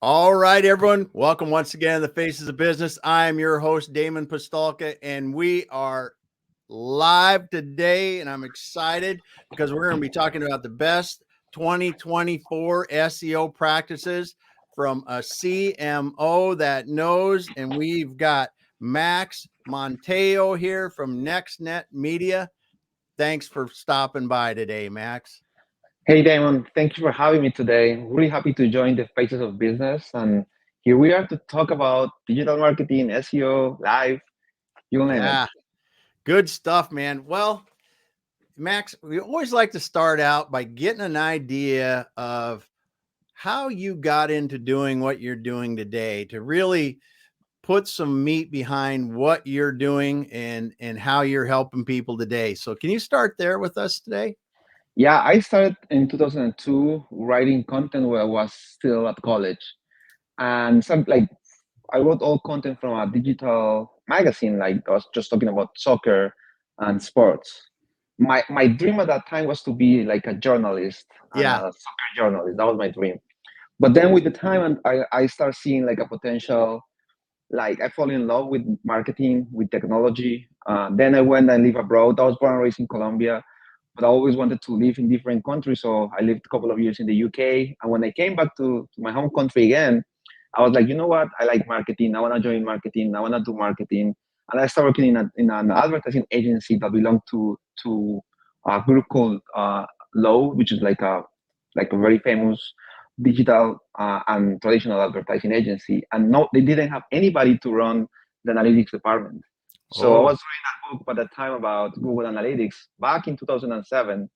All right, everyone. Welcome once again to the Faces of Business. I am your host, Damon Pistolka, and we are live today. And I'm excited because we're going to be talking about the best 2024 SEO practices from a CMO that knows. And we've got Max Montejo here from NextNet Media. Thanks for stopping by today, Max. Hey, Damon, thank you for having me today. Really happy to join the Faces of Business. And here we are to talk about digital marketing, SEO, live, you name it. Yeah, good stuff, man. Well, Max, we always like to start out by getting an idea of how you got into doing what you're doing today to really put some meat behind what you're doing and how you're helping people today. So can you start there with us today? Yeah, I started in 2002 writing content when I was still at college. And I wrote all content from a digital magazine, like I was just talking about soccer and sports. My dream at that time was to be like a journalist and Yeah. a soccer journalist. That was my dream. But then with the time, and I start seeing like a potential, like I fall in love with marketing, with technology. Then I went and live abroad. I was born and raised in Colombia, but I always wanted to live in different countries. So I lived a couple of years in the UK. And when I came back to my home country again, I was like, you know what? I like marketing. I want to join marketing. I want to do marketing. And I started working in an advertising agency that belonged to a group called Low, which is like a very famous digital and traditional advertising agency. And no, they didn't have anybody to run the analytics department. So I Oh, was reading a book at the time about Google Analytics back in 2007,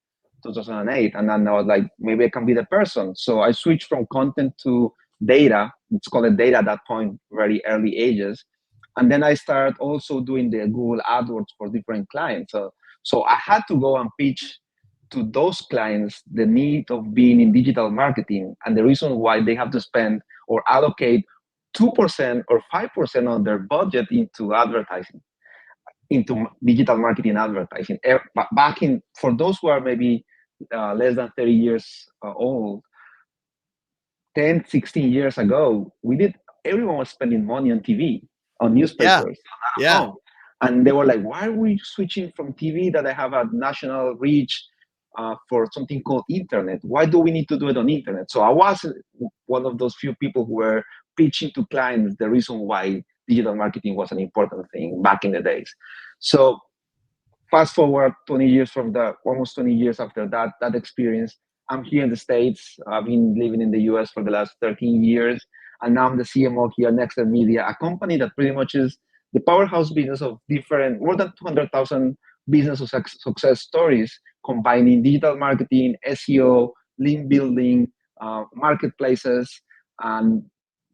2008. And then I was like, maybe I can be the person. So I switched from content to data. It's called data at that point, very early ages. And then I started also doing the Google AdWords for different clients. So I had to go and pitch to those clients the need of being in digital marketing and the reason why they have to spend or allocate 2% or 5% of their budget into advertising, into digital marketing advertising. Back in, for those who are maybe less than 30 years old, 10, 16 years ago, everyone was spending money on TV, on yeah. newspapers, not at Yeah. home. And they were like, why are we switching from TV that I have a national reach for something called internet? Why do we need to do it on internet? So I was one of those few people who were pitching to clients the reason why digital marketing was an important thing back in the days. So fast forward 20 years from the almost 20 years after that experience, I'm here in the States. I've been living in the US for the last 13 years, and now I'm the CMO here at Nextnet Media, a company that pretty much is the powerhouse business of different, more than 200,000 business success stories, combining digital marketing, SEO, link building, marketplaces, and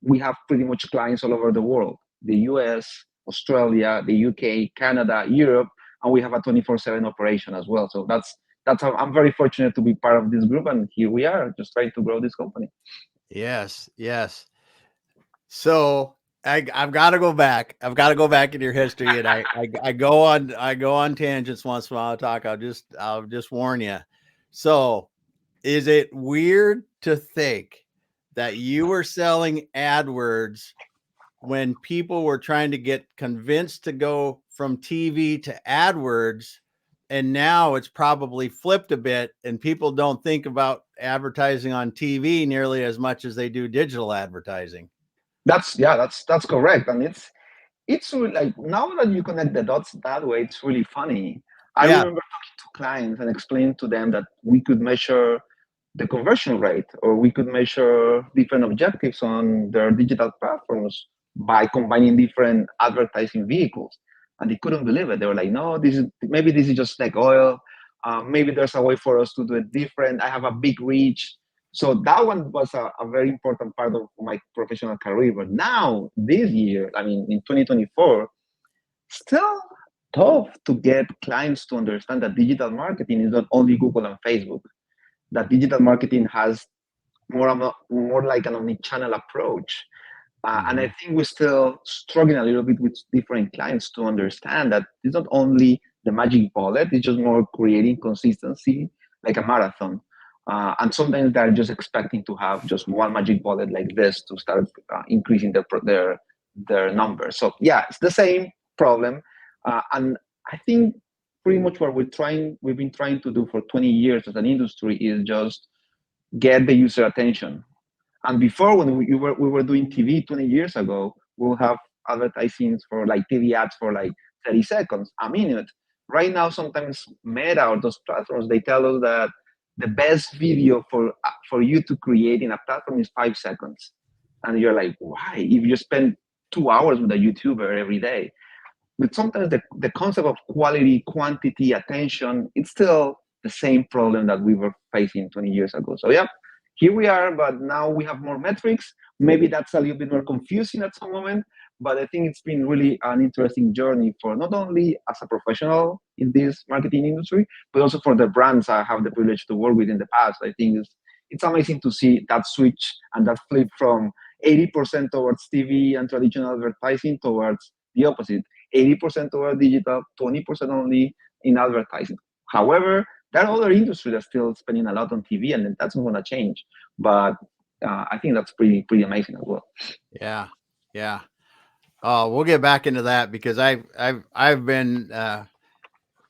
we have pretty much clients all over the world, the US, Australia, the UK, Canada, Europe, and we have a 24/7 operation as well. So that's how I'm very fortunate to be part of this group, and here we are just trying to grow this company. Yes. Yes. So I've got to go back. I've got to go back in your history, and I go on tangents once in a while. I'll just warn you. So, is it weird to think that you were selling AdWords when people were trying to get convinced to go from TV to AdWords? And now it's probably flipped a bit, and people don't think about advertising on TV nearly as much as they do digital advertising. That's correct, and it's really like now that you connect the dots that way, it's really funny. I Yeah. remember talking to clients and explaining to them that we could measure the conversion rate or we could measure different objectives on their digital platforms by combining different advertising vehicles, and they couldn't believe it. They were like, no, this is just like oil. Maybe there's a way for us to do it different. I have a big reach. So that one was a very important part of my professional career. But now, this year, I mean, in 2024, still tough to get clients to understand that digital marketing is not only Google and Facebook, that digital marketing has more like an omni-channel approach. And I Mhm. think we're still struggling a little bit with different clients to understand that it's not only the magic bullet, it's just more creating consistency like a marathon. And sometimes they're just expecting to have just one magic bullet like this to start increasing their numbers. So yeah, it's the same problem. And I think pretty much what we've been trying to do for 20 years as an industry is just get the user attention. And before, when we were doing TV 20 years ago, we'll have advertisings for like TV ads for like 30 seconds, a minute. Right now, sometimes Meta or those platforms, they tell us that the best video for you to create in a platform is 5 seconds. And you're like, why? If you spend 2 hours with a YouTuber every day. But sometimes the concept of quality, quantity, attention, it's still the same problem that we were facing 20 years ago. So yeah, here we are, but now we have more metrics. Maybe that's a little bit more confusing at some moment, but I think it's been really an interesting journey for not only as a professional in this marketing industry, but also for the brands I have the privilege to work with in the past. I think it's amazing to see that switch and that flip from 80% towards TV and traditional advertising towards the opposite, 80% towards digital, 20% only in advertising. However, there are other industries that are still spending a lot on TV, and that's not going to change. But I think that's pretty amazing as well. Yeah, yeah. Oh, we'll get back into that because I've been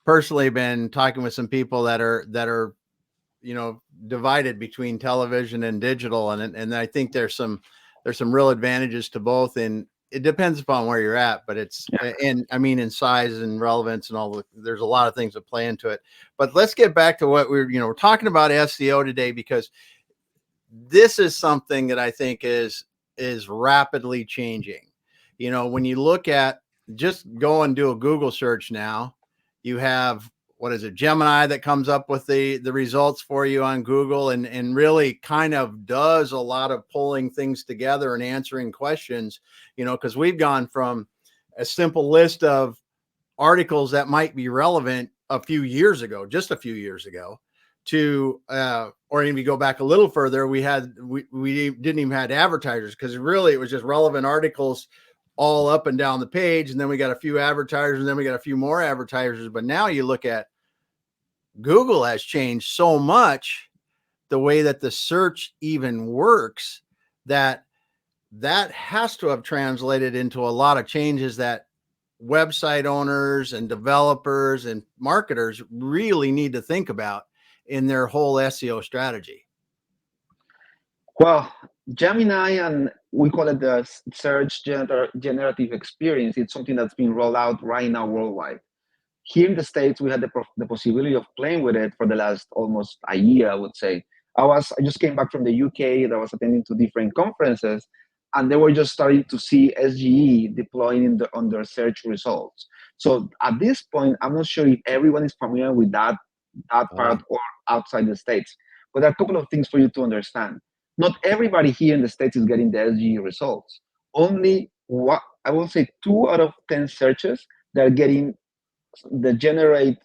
personally been talking with some people that are divided between television and digital, and I think there's some real advantages to both, and it depends upon where you're at, but it's and I mean in size and relevance and all there's a lot of things that play into it. But let's get back to what we're talking about SEO today, because this is something that I think is rapidly changing. When you look at, just go and do a Google search now, you have, what is it, Gemini, that comes up with the results for you on Google, and really kind of does a lot of pulling things together and answering questions, because we've gone from a simple list of articles that might be relevant just a few years ago, to or if you go back a little further, we didn't even have advertisers, because really it was just relevant articles all up and down the page, and then we got a few advertisers, and then we got a few more advertisers. But now you look at Google has changed so much the way that the search even works, that has to have translated into a lot of changes that website owners and developers and marketers really need to think about in their whole SEO strategy. Well, Gemini, and we call it the search generative experience, it's something that's being rolled out right now worldwide. Here in the States, we had the possibility of playing with it for the last almost a year, I would say. I just came back from the UK, that I was attending to different conferences, and they were just starting to see SGE deploying on their search results. So at this point, I'm not sure if everyone is familiar with that part or outside the States. But there are a couple of things for you to understand. Not everybody here in the States is getting the SGE results. Only, what I will say, 2 out of 10 searches, they're getting the generate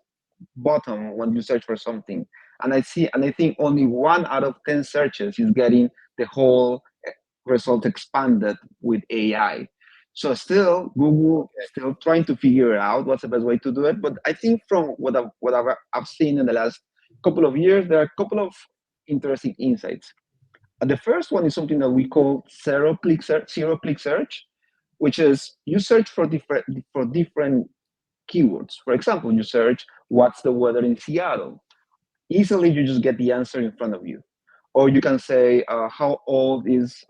button when you search for something. And I think only 1 out of 10 searches is getting the whole result expanded with AI. So still, Google still trying to figure out what's the best way to do it. But I think from what I've seen in the last couple of years, there are a couple of interesting insights. The first one is something that we call zero-click search, which is you search for different keywords. For example, you search what's the weather in Seattle. Easily, you just get the answer in front of you. Or you can say, how old is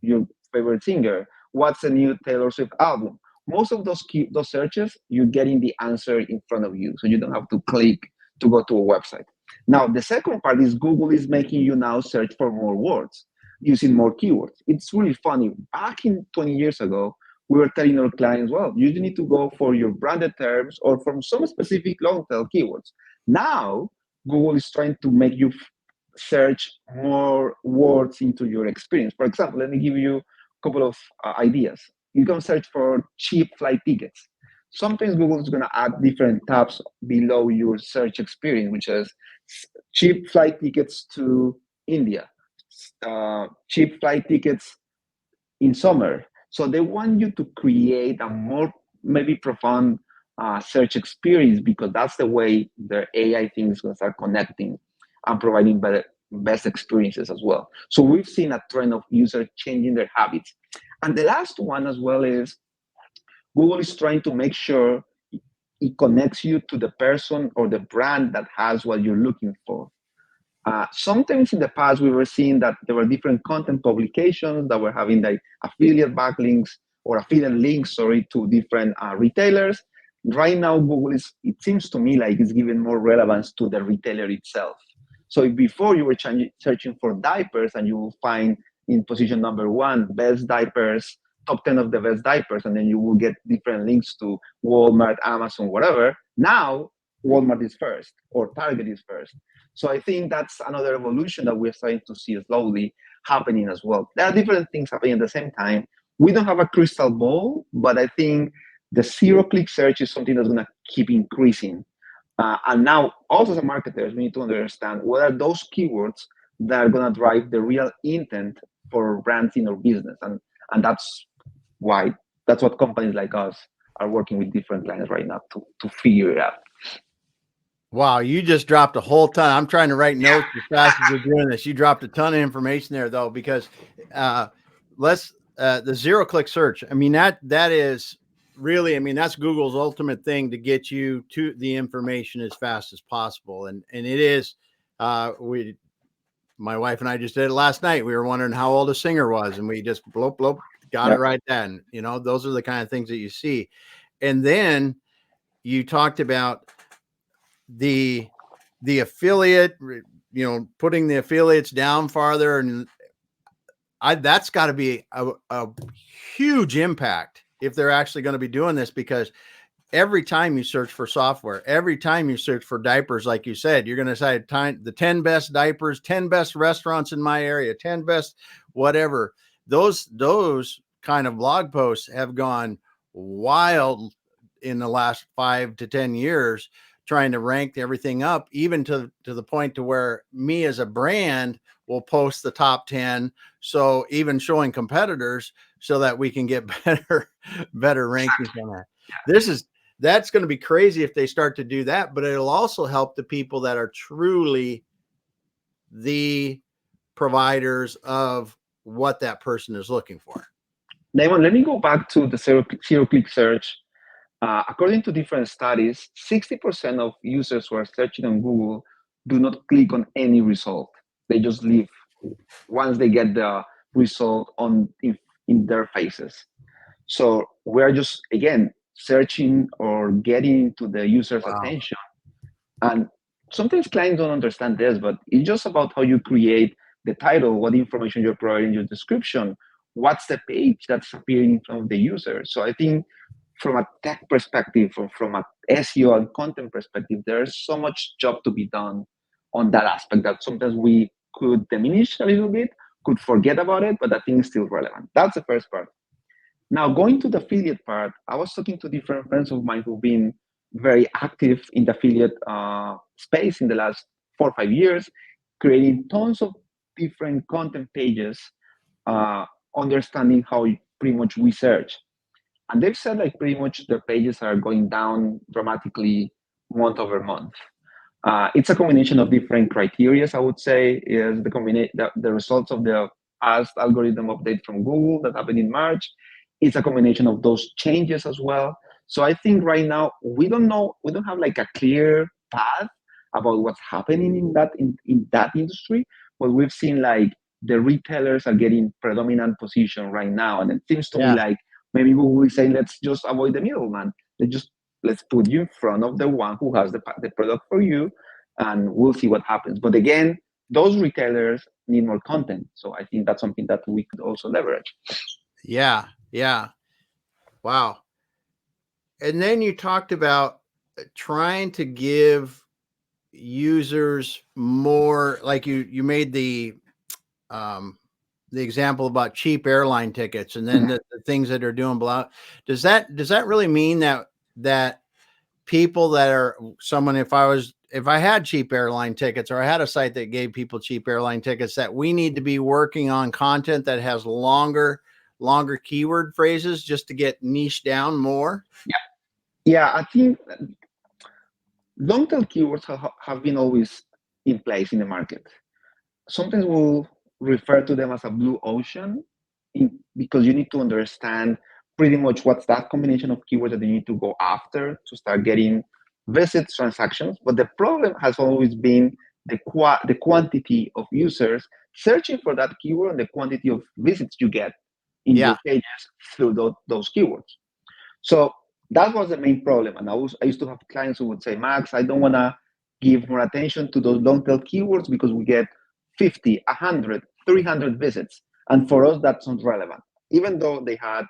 your favorite singer? What's the new Taylor Swift album? Most of those searches, you're getting the answer in front of you, so you don't have to click to go to a website. Now, the second part is Google is making you now search for more words, using more keywords. It's really funny. Back in 20 years ago, we were telling our clients, well, you need to go for your branded terms or from some specific long tail keywords. Now, Google is trying to make you search more words into your experience. For example, let me give you a couple of ideas. You can search for cheap flight tickets. Sometimes Google is going to add different tabs below your search experience, which is cheap flight tickets to India, cheap flight tickets in summer. So they want you to create a more maybe profound search experience, because that's the way their AI thing is going to start connecting. and providing best experiences as well. So we've seen a trend of users changing their habits. And the last one as well is Google is trying to make sure it connects you to the person or the brand that has what you're looking for. Sometimes in the past, we were seeing that there were different content publications that were having like affiliate backlinks or affiliate links, sorry, to different retailers. Right now, Google is, it seems to me like it's giving more relevance to the retailer itself. So if before you were searching for diapers and you will find in position number 1, best diapers, top 10 of the best diapers, and then you will get different links to Walmart, Amazon, whatever. Now, Walmart is first or Target is first. So I think that's another evolution that we're starting to see slowly happening as well. There are different things happening at the same time. We don't have a crystal ball, but I think the zero-click search is something that's going to keep increasing. And now, also as marketers, we need to understand what are those keywords that are going to drive the real intent for brands in our business. And that's what companies like us are working with different clients right now to figure it out. Wow, you just dropped a whole ton. I'm trying to write notes as fast as we're doing this. You dropped a ton of information there, though, because the zero-click search. I mean, that is really, I mean, that's Google's ultimate thing to get you to the information as fast as possible. And it is, my wife and I just did it last night. We were wondering how old a singer was, and we just bloop, got it right then. You know, those are the kind of things that you see. And then you talked about the affiliate, you know, putting the affiliates down farther, and that's got to be a huge impact if they're actually going to be doing this, because every time you search for software, every time you search for diapers, like you said, you're going to say the 10 best diapers, 10 best restaurants in my area, 10 best whatever. Those kind of blog posts have gone wild in the last 5 to 10 years, trying to rank everything up, even to the point to where me as a brand will post the top 10. So even showing competitors so that we can get better rankings on that. That's going to be crazy if they start to do that, but it'll also help the people that are truly the providers of what that person is looking for. Damon, let me go back to the zero-click search. According to different studies, 60% of users who are searching on Google do not click on any result. They just leave once they get the result in their faces. So we're just, again, searching or getting to the user's attention. And sometimes clients don't understand this, but it's just about how you create the title, what information you're providing in your description, what's the page that's appearing in front of the user. So I think from a tech perspective, or from a SEO and content perspective, there's so much job to be done on that aspect that sometimes we could diminish a little bit, could forget about it, but I think it's still relevant. That's the first part. Now, going to the affiliate part, I was talking to different friends of mine who've been very active in the affiliate space in the last 4 or 5 years, creating tons of different content pages, understanding how pretty much we search. And they've said like pretty much their pages are going down dramatically month over month. It's a combination of different criteria, I would say, is the results of the past algorithm update from Google that happened in March. It's a combination of those changes as well. So I think right now we don't have like a clear path about what's happening in that industry, but we've seen like the retailers are getting predominant position right now, and it seems to me like maybe Google is saying let's just avoid the middleman. Let's put you in front of the one who has the product for you, and we'll see what happens. But again, those retailers need more content, so I think that's something that we could also leverage. Yeah. Wow. And then you talked about trying to give users more, like you made the example about cheap airline tickets, and then the things that are doing below. Does that really mean that people that are someone, if I had cheap airline tickets, or I had a site that gave people cheap airline tickets, that we need to be working on content that has longer keyword phrases just to get niche down more? Yeah, I think long tail keywords have been always in place in the market. Sometimes we'll refer to them as a blue ocean because you need to understand pretty much what's that combination of keywords that you need to go after to start getting visits, transactions. But the problem has always been the quantity of users searching for that keyword and the quantity of visits you get in your Yeah. pages through those keywords. So that was the main problem. And I used to have clients who would say, Max, I don't want to give more attention to those long tail keywords because we get 50, 100, 300 visits. And for us, that's not relevant, even though they had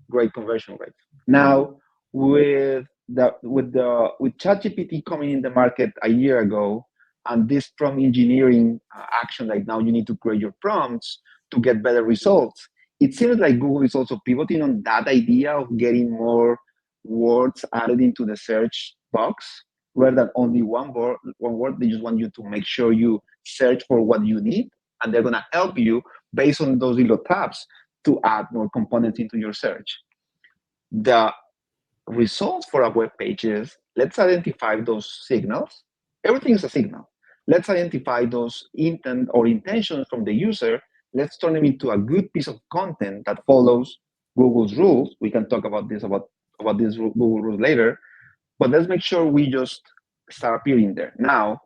great conversion rates. Now, with ChatGPT coming in the market a year ago, and this prompt engineering action, like now you need to create your prompts to get better results. It seems like Google is also pivoting on that idea of getting more words added into the search box rather than only one word. One word. They just want you to make sure you search for what you need, and they're gonna help you based on those little tabs to add more components into your search. The results for a web page is, let's identify those signals. Everything is a signal. Let's identify those intent or intentions from the user. Let's turn them into a good piece of content that follows Google's rules. We can talk about these Google rules later, but let's make sure we just start appearing there. Now,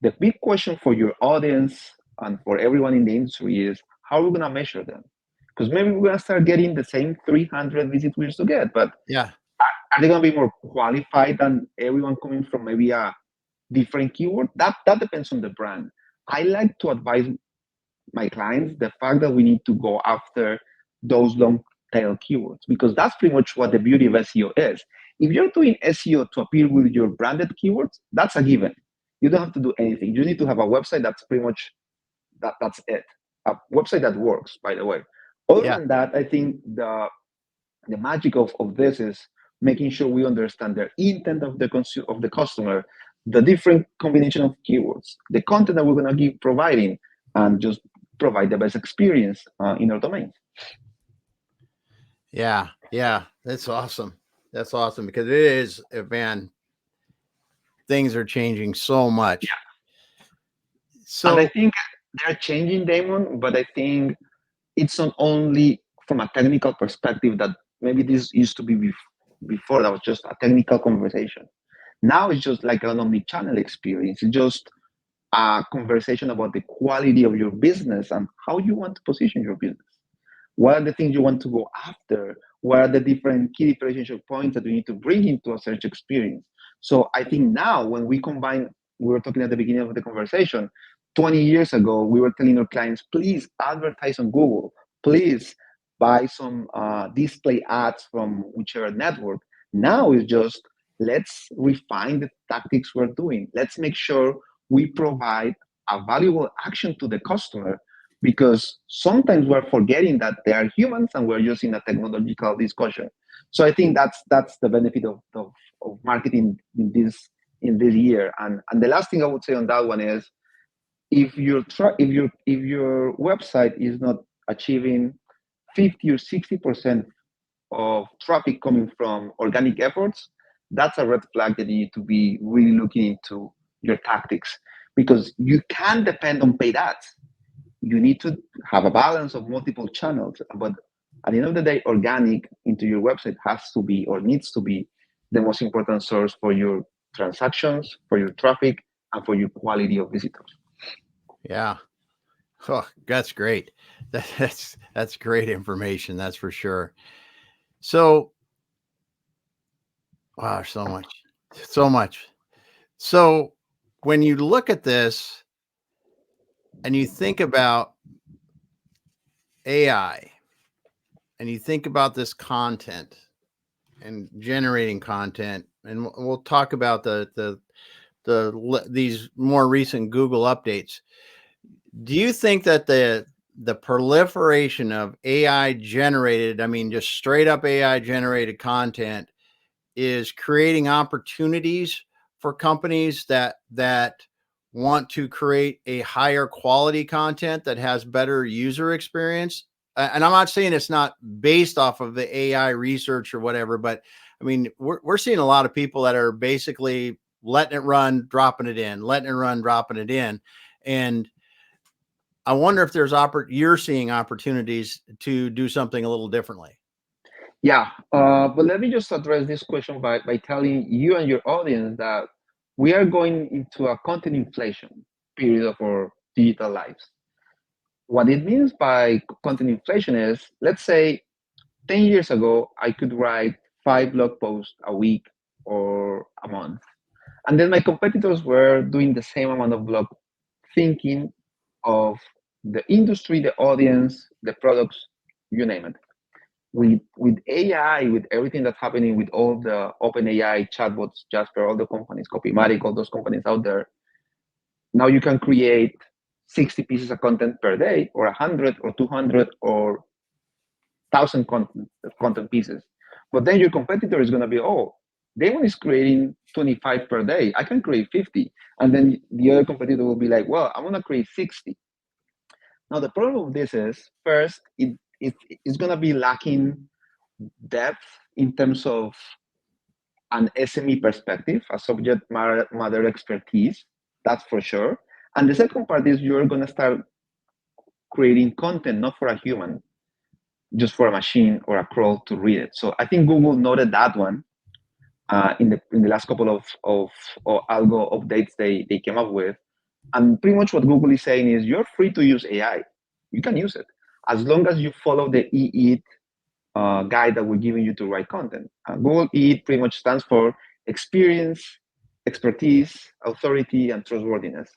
the big question for your audience and for everyone in the industry is, how are we going to measure them? Because maybe we're going to start getting the same 300 visits we used to get, but Yeah. are they going to be more qualified than everyone coming from maybe a different keyword? That depends on the brand. I like to advise my clients the fact that we need to go after those long tail keywords because that's pretty much what the beauty of SEO is. If you're doing SEO to appear with your branded keywords, that's a given. You don't have to do anything. You need to have a website that's pretty much that's it. A website that works, by the way. Other Yeah. than that, I think the magic of this is making sure we understand the intent of the customer, the different combination of keywords, the content that we're going to keep providing, and just provide the best experience in our domain. Yeah. Yeah. That's awesome. That's awesome because it is, man, things are changing so much. And I So, think they're changing, Damon, but I think it's not only from a technical perspective that maybe this used to be before that was just a technical conversation. Now it's just like an omni-channel experience. It's just a conversation about the quality of your business and how you want to position your business. What are the things you want to go after? What are the different key differentiation points that you need to bring into a search experience? So I think now when we combine, we were talking at the beginning of the conversation, 20 years ago, we were telling our clients, please advertise on Google. Please buy some display ads from whichever network. Now it's just, let's refine the tactics we're doing. Let's make sure we provide a valuable action to the customer because sometimes we're forgetting that they are humans and we're using a technological discussion. So I think that's the benefit of marketing in this year. And the last thing I would say on that one is if your website is not achieving 50 or 60% of traffic coming from organic efforts, that's a red flag that you need to be really looking into your tactics because you can't depend on paid ads. You need to have a balance of multiple channels. But at the end of the day, organic into your website has to be or needs to be the most important source for your transactions, for your traffic, and for your quality of visitors. yeah. Oh, that's great. That's great information. That's for sure. So, wow, so much, so much. So, when you look at this and you think about AI and you think about this content and generating content, and we'll talk about these more recent Google updates. Do you think that the proliferation of AI generated, I mean, just straight up AI generated content is creating opportunities for companies that want to create a higher quality content that has better user experience? And I'm not saying it's not based off of the AI research or whatever, but I mean, we're seeing a lot of people that are basically letting it run, dropping it in, letting it run, dropping it in. And I wonder if you're seeing opportunities to do something a little differently. Yeah, but let me just address this question by telling you and your audience that we are going into a content inflation period of our digital lives. What it means by content inflation is, let's say 10 years ago, I could write 5 blog posts a week or a month. And then my competitors were doing the same amount of blog, thinking of the industry, the audience, the products, you name it. With AI, with everything that's happening with all the open AI chatbots, Jasper, all the companies, Copymatic, all those companies out there, now you can create 60 pieces of content per day, or 100 or 200 or 1,000 content pieces. But then your competitor is going to be, oh, Damon is creating 25 per day. I can create 50. And then the other competitor will be like, well, I'm going to create 60. Now, the problem with this is, first, it's going to be lacking depth in terms of an SME perspective, a subject matter expertise, that's for sure. And the second part is you're going to start creating content not for a human, just for a machine or a crawl to read it. So I think Google noted that one in the last couple of algo updates they came up with. And pretty much what Google is saying is you're free to use AI. You can use it as long as you follow the EEAT guide that we're giving you to write content. Google EEAT pretty much stands for experience, expertise, authority, and trustworthiness.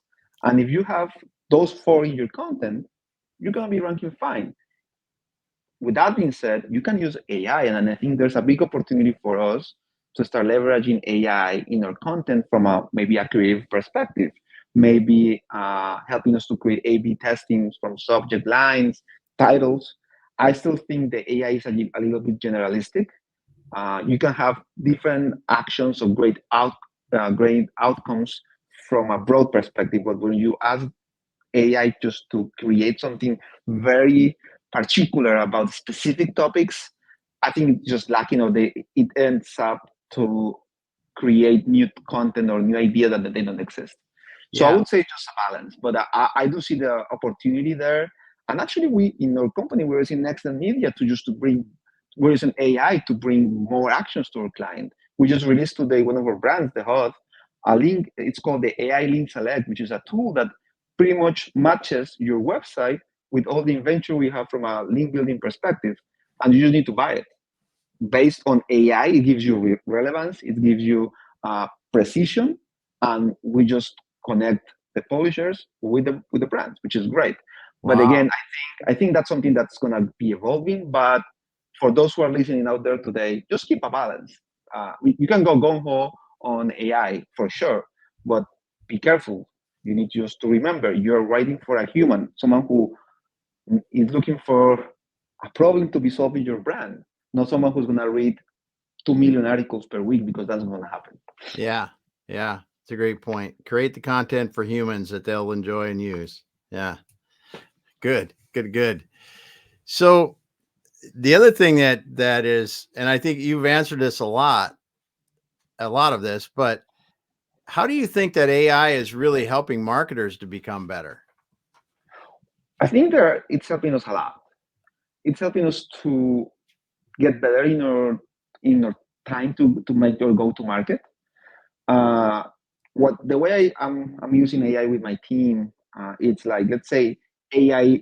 And if you have those four in your content, you're going to be ranking fine. With that being said, you can use AI, and I think there's a big opportunity for us to start leveraging AI in our content from maybe a creative perspective, maybe helping us to create A/B testing from subject lines, titles. I still think the AI is a little bit generalistic. You can have different actions or great outcomes from a broad perspective, but when you ask AI just to create something very particular about specific topics, I think it's just lacking, or it ends up to create new content or new idea that they don't exist. So I Yeah. would say just a balance, but I do see the opportunity there. And actually, we in our company we're using Next Media we're using AI to bring more actions to our client. We just released today one of our brands, the Hot, a link. It's called the AI Link Select, which is a tool that pretty much matches your website with all the inventory we have from a link building perspective, and you just need to buy it. Based on AI, it gives you relevance, it gives you precision, and we just connect the publishers with the brands, which is great. But Wow. again, I think that's something that's going to be evolving. But for those who are listening out there today, just keep a balance. You can go gung ho on AI for sure, but be careful. You need just to remember you're writing for a human, someone who is looking for a problem to be solved in your brand, not someone who's going to read 2 million articles per week, because that's going to happen. Yeah. Yeah. It's a great point. Create the content for humans that they'll enjoy and use. Yeah. Good. Good. Good. So the other thing that is, and I think you've answered this a lot of this, but how do you think that AI is really helping marketers to become better? I think it's helping us a lot. It's helping us to get better in our time to make your go to market. Uh, the way I'm using AI with my team, it's like, let's say AI.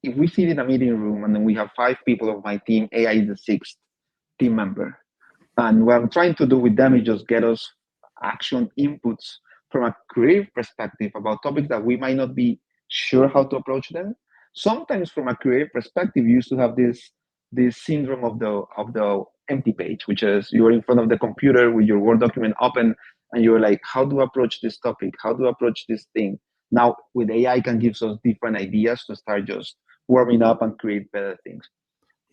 If we sit in a meeting room and then we have 5 people of my team, AI is the sixth team member. And what I'm trying to do with them is just get us action inputs from a creative perspective about topics that we might not be sure how to approach them. Sometimes from a creative perspective, you used to have this syndrome of the empty page, which is you're in front of the computer with your Word document open and you're like, how do I approach this topic? How do I approach this thing? Now with AI can give us different ideas to start just warming up and create better things.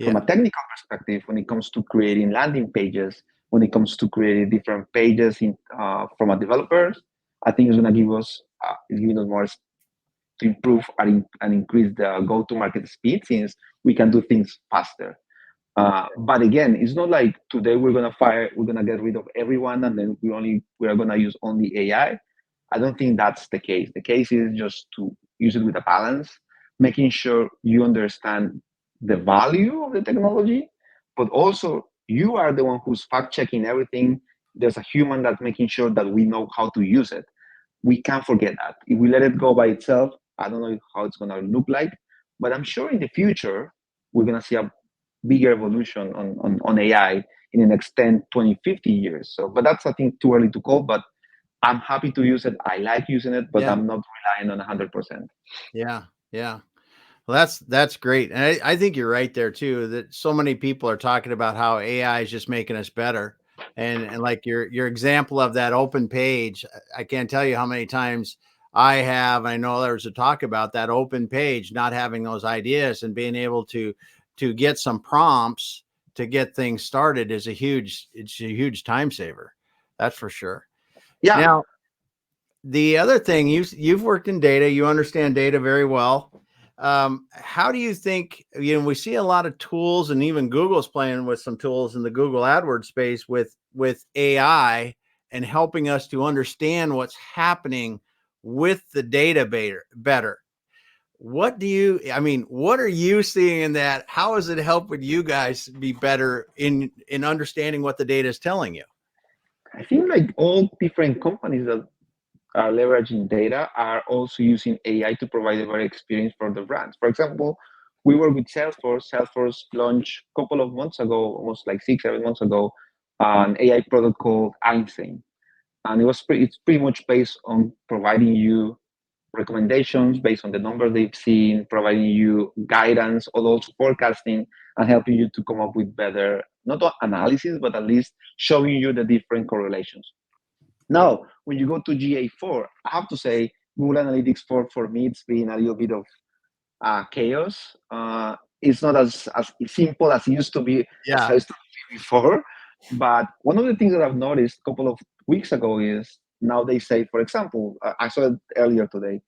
From Yeah. a technical perspective, when it comes to creating landing pages, when it comes to creating different pages from a developers, I think it's going to it's giving us more to improve and increase the go-to-market speed, since we can do things faster. But again, it's not like today we're gonna get rid of everyone, and then we are gonna use only AI. I don't think that's the case. The case is just to use it with a balance, making sure you understand the value of the technology, but also you are the one who's fact checking everything. There's a human that's making sure that we know how to use it. We can't forget that. If we let it go by itself, I don't know how it's gonna look like, but I'm sure in the future we're gonna see a bigger evolution on AI in the next 10, 20, 50 years. So, but that's I think too early to call, but I'm happy to use it. I like using it, but Yeah. I'm not relying on 100%. Yeah. Yeah. Well, that's great. And I think you're right there too, that so many people are talking about how AI is just making us better. And like your example of that open page, I can't tell you how many times I know there's a talk about that open page, not having those ideas and being able to get some prompts to get things started it's a huge time saver. That's for sure. Yeah, Now, the other thing, you've worked in data, you understand data very well. How do you think, we see a lot of tools, and even Google's playing with some tools in the Google AdWords space with AI and helping us to understand what's happening with the data better. What are you seeing in that? How is it helping you guys be better in understanding what the data is telling you? I think like all different companies that are leveraging data are also using AI to provide a better experience for the brands. For example, we work with Salesforce. Salesforce launched a couple of months ago, almost like 6, 7 months ago, an AI product called Einstein. And it's pretty much based on providing you recommendations based on the numbers they've seen, providing you guidance, or also forecasting, and helping you to come up with better, not analysis, but at least showing you the different correlations. Now, when you go to GA4, I have to say, Google Analytics 4 for me, it's been a little bit of chaos. It's not as simple as it used to be, as I Yeah. used to be before. But one of the things that I've noticed a couple of weeks ago is now they say, for example, I saw it earlier today,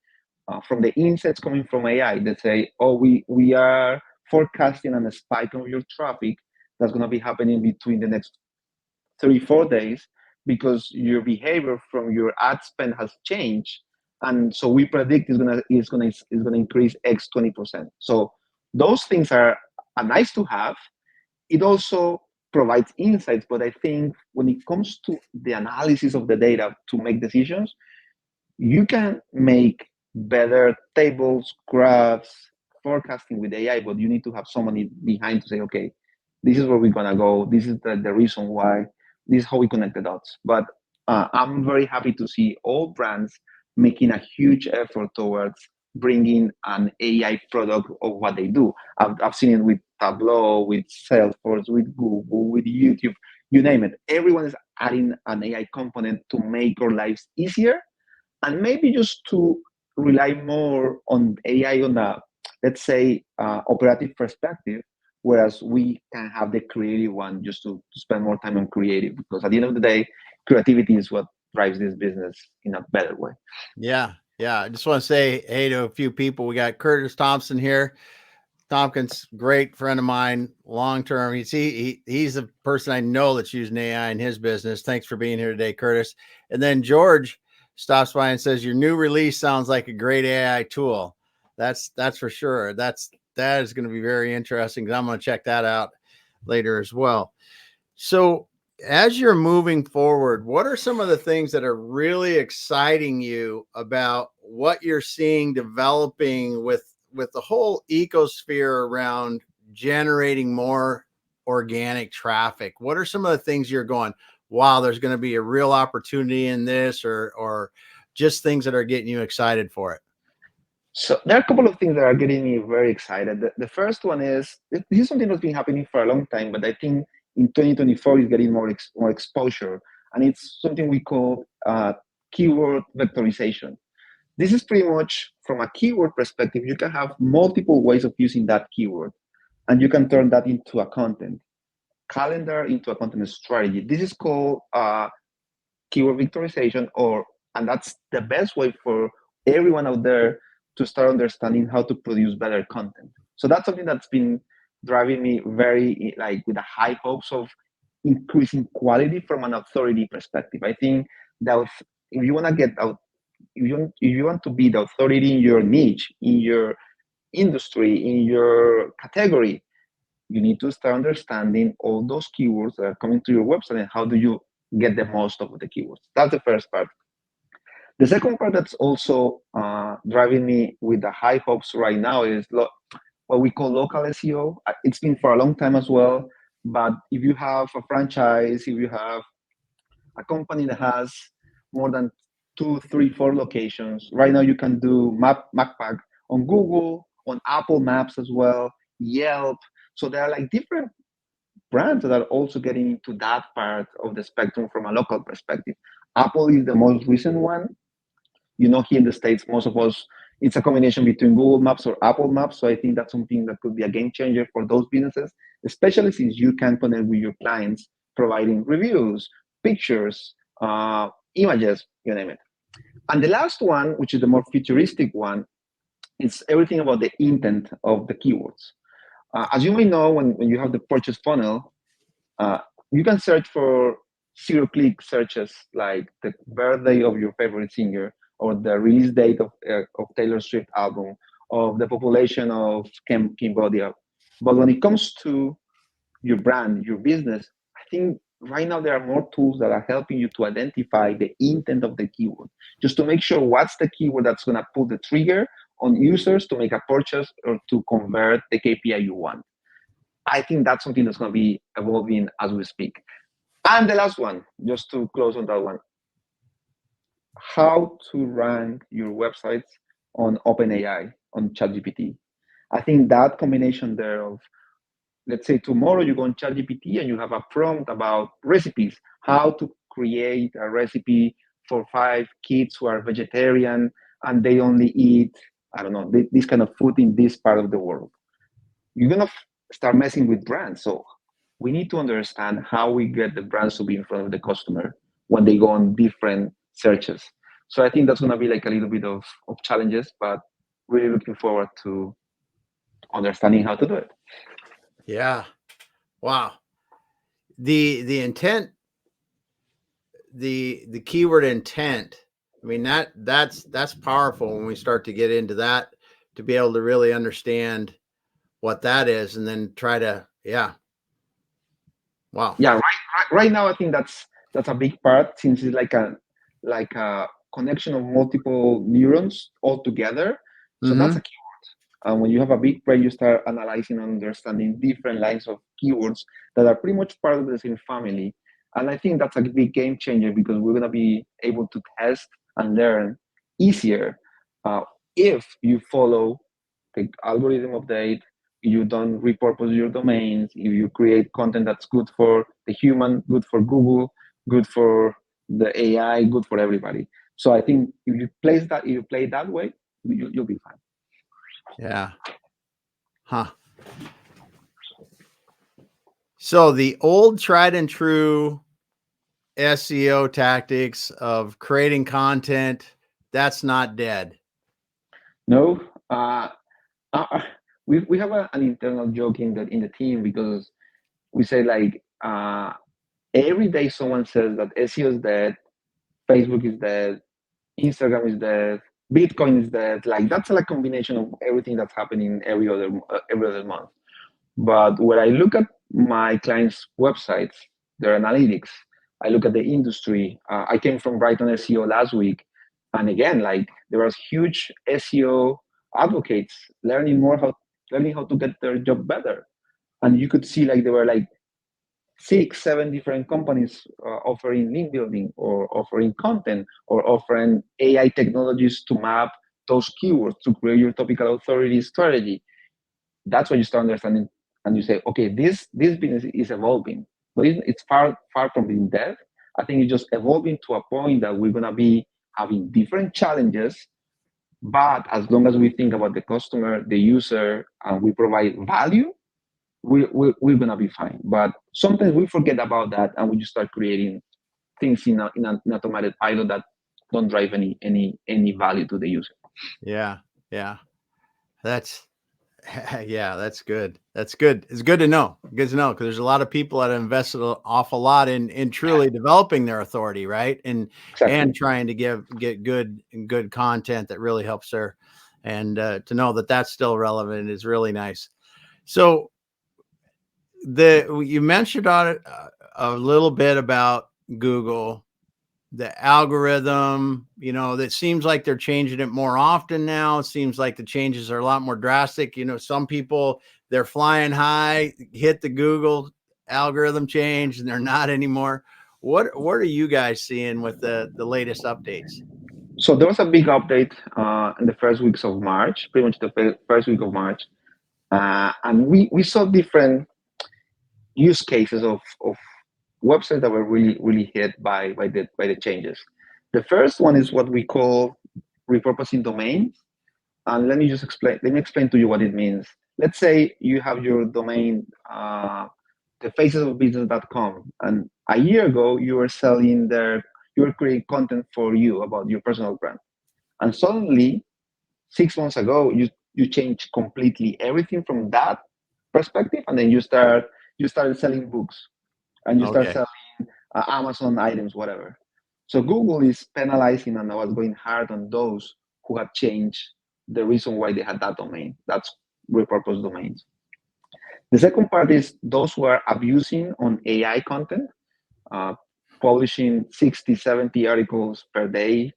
from the insights coming from AI, they say, oh, we are forecasting a spike of your traffic that's going to be happening between the next 3, 4 days because your behavior from your ad spend has changed, and so we predict it's gonna increase X 20%. So those things are nice to have. It also provides insights, but I think when it comes to the analysis of the data to make decisions, you can make better tables, graphs, forecasting with AI, but you need to have somebody behind to say, okay, this is where we're gonna go. This is the reason why. This is how we connect the dots. But I'm very happy to see all brands making a huge effort towards bringing an AI product of what they do. I've seen it with Tableau, with Salesforce, with Google, with YouTube, you name it. Everyone is adding an AI component to make our lives easier, and maybe just to rely more on AI on a, let's say, operative perspective, whereas we can have the creative one just to spend more time on creative, because at the end of the day, creativity is what drives this business in a better way. Yeah. Yeah. I just want to say hey to a few people. We got Curtis Thompson here. Tompkins, great friend of mine, long term. He's the person I know that's using AI in his business. Thanks for being here today, Curtis. And then George stops by and says, your new release sounds like a great AI tool. That's for sure. That is going to be very interesting, because I'm going to check that out later as well. So as you're moving forward, what are some of the things that are really exciting you about what you're seeing developing with the whole ecosphere around generating more organic traffic? What are some of the things you're going, wow, there's going to be a real opportunity in this, or just things that are getting you excited for it? So there are a couple of things that are getting me very excited. The first one is, this is something that's been happening for a long time, but I think in 2024 is getting more exposure, and it's something we call keyword vectorization. This is pretty much from a keyword perspective. You can have multiple ways of using that keyword, and you can turn that into a content calendar, into a content strategy. This is called keyword vectorization, and that's the best way for everyone out there to start understanding how to produce better content. So that's something that's been driving me very like with the high hopes of increasing quality from an authority perspective. I think that if you want to get out, if you want to be the authority in your niche, in your industry, in your category, you need to start understanding all those keywords that are coming to your website and how do you get the most of the keywords. That's the first part. The second part that's also driving me with the high hopes right now is what we call local SEO. It's been for a long time as well, but if you have a franchise, if you have a company that has more than 2, 3, 4 locations, right now you can do MapPack on Google, on Apple Maps as well, Yelp. So there are like different brands that are also getting into that part of the spectrum from a local perspective. Apple is the most recent one. You know, here in the States, most of us, it's a combination between Google Maps or Apple Maps. So I think that's something that could be a game changer for those businesses, especially since you can connect with your clients, providing reviews, pictures, images, you name it. And the last one, which is the more futuristic one, is everything about the intent of the keywords. As you may know, when you have the purchase funnel, uh, you can search for zero-click searches like the birthday of your favorite singer or the release date of Taylor Swift album, of the population of Cambodia. But when it comes to your brand, your business, I think right now there are more tools that are helping you to identify the intent of the keyword, just to make sure what's the keyword that's going to pull the trigger on users to make a purchase or to convert the KPI you want. I think that's something that's going to be evolving as we speak. And the last one, just to close on that one, how to rank your websites on OpenAI, on ChatGPT. I think that combination there of, let's say tomorrow you go on ChatGPT and you have a prompt about recipes, how to create a recipe for 5 kids who are vegetarian and they only eat, I don't know, this kind of food in this part of the world. You're going to start messing with brands. So we need to understand how we get the brands to be in front of the customer when they go on different searches. So I think that's going to be like a little bit of challenges, but really looking forward to understanding how to do it. Yeah. Wow. The intent, the keyword intent. I mean, that's powerful when we start to get into that, to be able to really understand what that is and then try to, yeah. Wow. Yeah, right now I think that's a big part since it's like a connection of multiple neurons all together. So that's Mm-hmm. a keyword. And when you have a big brain, you start analyzing and understanding different lines of keywords that are pretty much part of the same family. And I think that's a big game changer because we're gonna be able to test and learn easier uh, if you follow the algorithm update, you don't repurpose your domains, if you create content that's good for the human, good for Google, good for the AI, good for everybody. So I think if you play that way, you'll be fine. Yeah. Huh. So the old tried and true SEO tactics of creating content, that's not dead. No, uh, we have an internal joke in the team because we say like every day someone says that SEO is dead, Facebook is dead, Instagram is dead, Bitcoin is dead. Like that's like a combination of everything that's happening every other month. But when I look at my clients' websites, their analytics, I look at the industry. I came from Brighton SEO last week, and again, like there was huge SEO advocates learning how to get their job better, and you could see like there were like 6, 7 different companies offering link building or offering content or offering AI technologies to map those keywords to create your topical authority strategy. That's when you start understanding and you say, okay, this business is evolving, but it's far from being dead. I think it's just evolving to a point that we're gonna be having different challenges, but as long as we think about the customer, the user, and we provide value, we're gonna be fine. But sometimes we forget about that and we just start creating things in an automated pilot that don't drive any value to the user. Yeah. Yeah. That's Yeah, that's good. That's good. It's good to know. Good to know because there's a lot of people that have invested an awful lot in truly developing their authority, right? And Exactly. trying to get good content that really helps her, and to know that that's still relevant is really nice. So you mentioned on it a little bit about Google, the algorithm, that seems like they're changing it more often now. It seems like the changes are a lot more drastic. Some people, they're flying high, hit the Google algorithm change, and they're not anymore. What are you guys seeing with the latest updates? So there was a big update in the first weeks of March, pretty much the first week of March, and we saw different use cases of websites that were really hit by the changes. The first one is what we call repurposing domains. And let me explain to you what it means. Let's say you have your domain, thefacesofbusiness.com, and a year ago you were selling there, you were creating content for you about your personal brand. And suddenly, 6 months ago, you changed completely everything from that perspective, and then you started selling books and you start Okay. selling Amazon items, whatever. So Google is penalizing and was going hard on those who had changed the reason why they had that domain. That's repurposed domains. The second part is those who are abusing on AI content, uh, publishing 60, 70 articles per day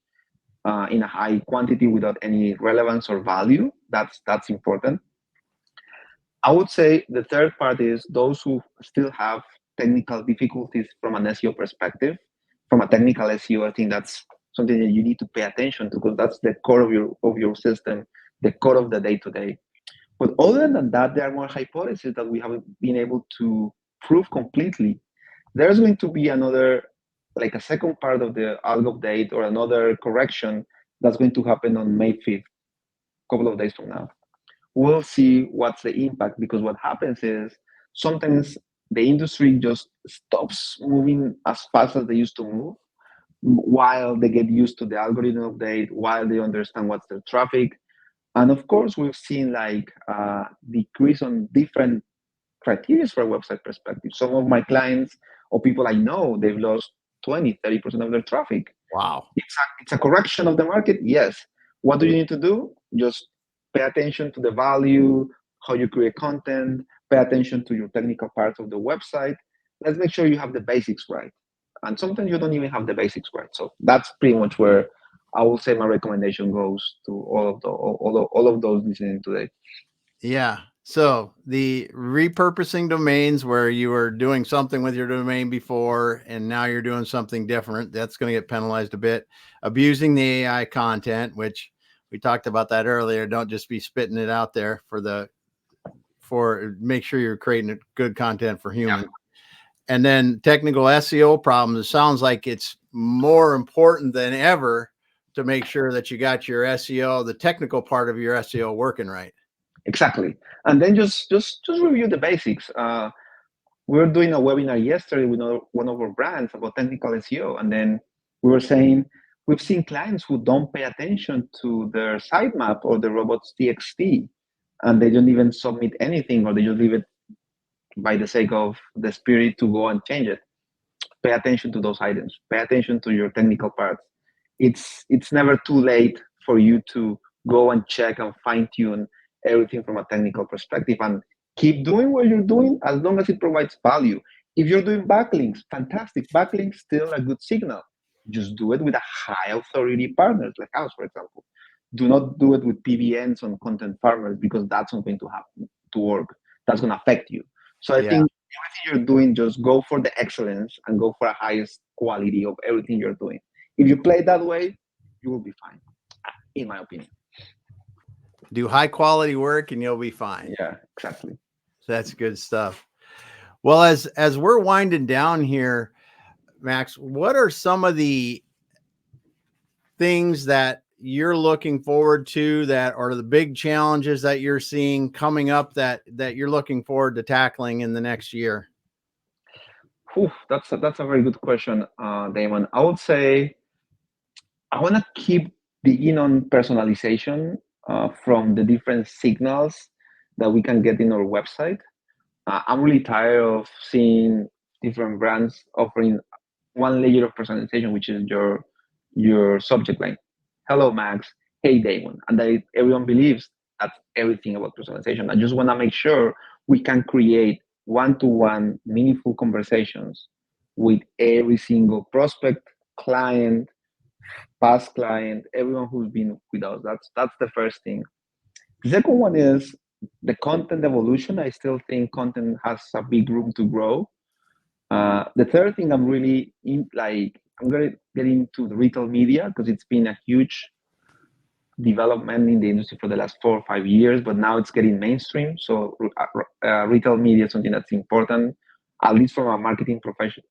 in a high quantity without any relevance or value. That's important. I would say the third part is those who still have technical difficulties from an SEO perspective. From a technical SEO, I think that's something that you need to pay attention to because that's the core of your system, the core of the day to day. But other than that, there are more hypotheses that we haven't been able to prove completely. There's going to be another, like a second part of the algo update or another correction that's going to happen on May 5th, a couple of days from now. We'll see what's the impact because what happens is sometimes the industry just stops moving as fast as they used to move while they get used to the algorithm update, while they understand what's their traffic. And of course, we've seen like decrease on different criteria for a website perspective. Some of my clients or people I know, they've lost 20, 30% of their traffic. Wow. It's a correction of the market, yes. What do you need to do? Just pay attention to the value, how you create content, pay attention to your technical parts of the website. Let's make sure you have the basics right. And sometimes you don't even have the basics right. So that's pretty much where I will say my recommendation goes to all of those listening today. Yeah. So the repurposing domains where you were doing something with your domain before and now you're doing something different, that's going to get penalized a bit. Abusing the AI content, which we talked about that earlier. Don't just be spitting it out there for make sure you're creating good content for humans. And then technical SEO problems. It sounds like it's more important than ever to make sure that you got your SEO, the technical part of your SEO working right. Exactly. And then just review the basics. We were doing a webinar yesterday with one of our brands about technical SEO, and then we were saying we've seen clients who don't pay attention to their sitemap or the robots TXT, and they don't even submit anything, or they just leave it by the sake of the spirit to go and change it. Pay attention to those items. Pay attention to your technical parts. It's never too late for you to go and check and fine tune everything from a technical perspective and keep doing what you're doing as long as it provides value. If you're doing backlinks, fantastic. Backlinks still a good signal. Just do it with a high authority partners like us, for example. Do not do it with PBNs on content farmers because that's not going to happen to work. That's going to affect you. So I Yeah. think everything you're doing, just go for the excellence and go for a highest quality of everything you're doing. If you play that way, you will be fine, in my opinion. Do high quality work and you'll be fine. Yeah, exactly. That's good stuff. Well, as we're winding down here, Max, what are some of the things that you're looking forward to that are the big challenges that you're seeing coming up that you're looking forward to tackling in the next year? Whew, that's a very good question, Damon. I would say I want to keep digging on personalization from the different signals that we can get in our website. I'm really tired of seeing different brands offering one layer of personalization, which is your subject line. Hello, Max. Hey, Damon. And that everyone believes that's everything about personalization. I just want to make sure we can create one-to-one meaningful conversations with every single prospect, client, past client, everyone who's been with us. That's the first thing. The second one is the content evolution. I still think content has a big room to grow. The third thing I'm really I'm going to get into the retail media because it's been a huge development in the industry for the last 4 or 5 years, but now it's getting mainstream. So retail media is something that's important, at least from a marketing profession,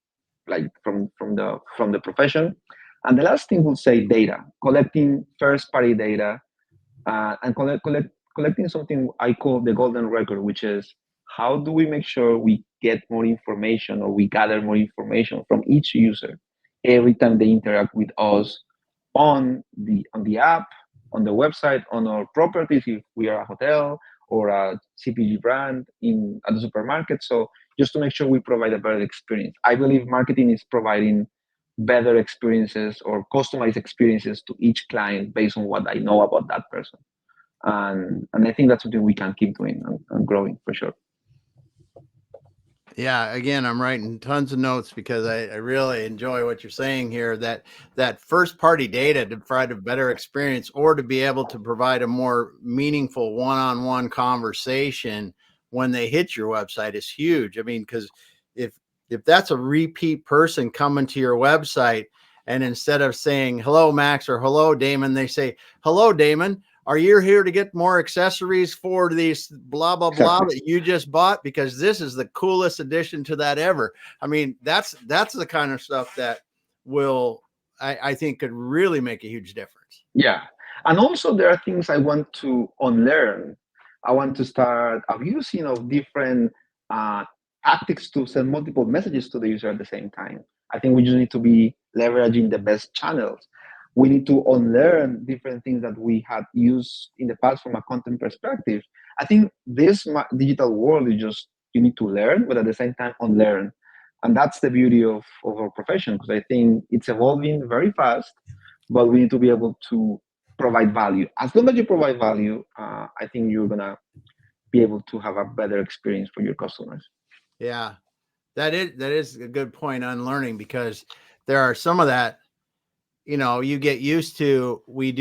like from the profession. And the last thing we'll say data, collecting first party data, and collecting something I call the golden record, which is how do we make sure we get more information or we gather more information from each user every time they interact with us on the app, on the website, on our properties if we are a hotel or a CPG brand in at the supermarket. So just to make sure we provide a better experience. I believe marketing is providing better experiences or customized experiences to each client based on what I know about that person. And I think that's something we can keep doing and growing for sure. Yeah, again, I'm writing tons of notes because I really enjoy what you're saying here, that first party data to provide a better experience or to be able to provide a more meaningful one-on-one conversation when they hit your website is huge. I mean, because if that's a repeat person coming to your website and instead of saying hello Max or hello Damon, they say hello Damon, are you here to get more accessories for these blah, blah, blah Exactly. that you just bought? Because this is the coolest addition to that ever. I mean, that's the kind of stuff that will, I think could really make a huge difference. Yeah. And also there are things I want to unlearn. I want to start abusing of different uh, tactics to send multiple messages to the user at the same time. I think we just need to be leveraging the best channels. We need to unlearn different things that we had used in the past from a content perspective. I think this digital world is just, you need to learn, but at the same time unlearn. And that's the beauty of our profession, because I think it's evolving very fast, but we need to be able to provide value. As long as you provide value, I think you're gonna be able to have a better experience for your customers. Yeah, that is a good point on learning, because there are some of that, you get used to. We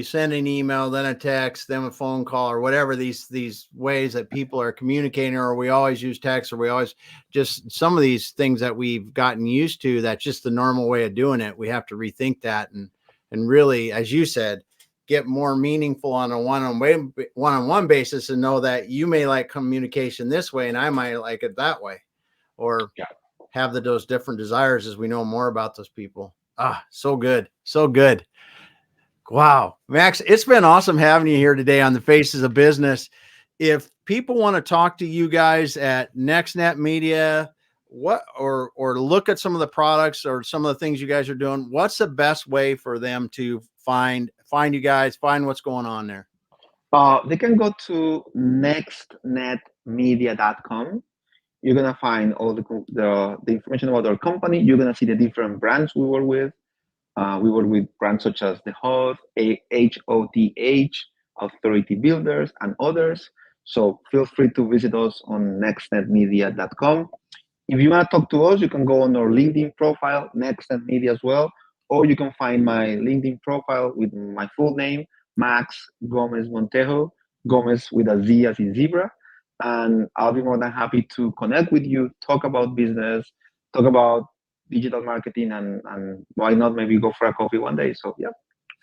send an email, then a text, then a phone call, or whatever, these ways that people are communicating, or we always use text, or we always just some of these things that we've gotten used to, that's just the normal way of doing it. We have to rethink that and really, as you said, get more meaningful on a one-on-one basis, and know that you may like communication this way and I might like it that way, or Yeah. have those different desires as we know more about those people. Ah, so good. So good. Wow. Max, it's been awesome having you here today on the Faces of Business. If people want to talk to you guys at NextNet Media, or look at some of the products or some of the things you guys are doing, what's the best way for them to find you guys, find what's going on there? They can go to nextnetmedia.com. You're gonna find all the information about our company. You're gonna see the different brands we work with. We work with brands such as The Hot, HOTH, Authority Builders, and others. So feel free to visit us on nextnetmedia.com. If you want to talk to us, you can go on our LinkedIn profile, NextNet Media as well, or you can find my LinkedIn profile with my full name, Max Gomez Montejo, Gomez with a Z as in zebra. And I'll be more than happy to connect with you, talk about business, talk about digital marketing, and why not maybe go for a coffee one day. So, yeah,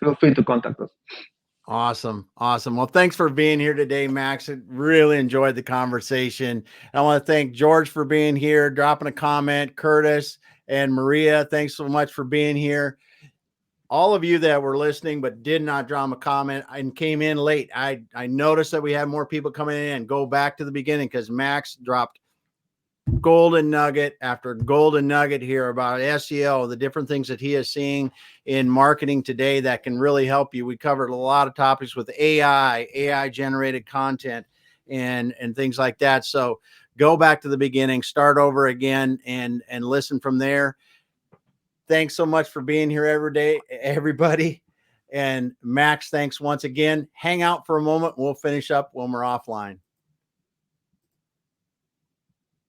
feel free to contact us. Awesome. Awesome. Well, thanks for being here today, Max. I really enjoyed the conversation. I want to thank George for being here, dropping a comment, Curtis and Maria. Thanks so much for being here. All of you that were listening but did not drop a comment and came in late, I noticed that we had more people coming in. Go back to the beginning, because Max dropped golden nugget after golden nugget here about SEO, the different things that he is seeing in marketing today that can really help you. We covered a lot of topics with AI generated content, and things like that. So go back to the beginning, start over again, and listen from there. Thanks so much for being here every day, everybody. And Max, thanks once again. Hang out for a moment. We'll finish up when we're offline.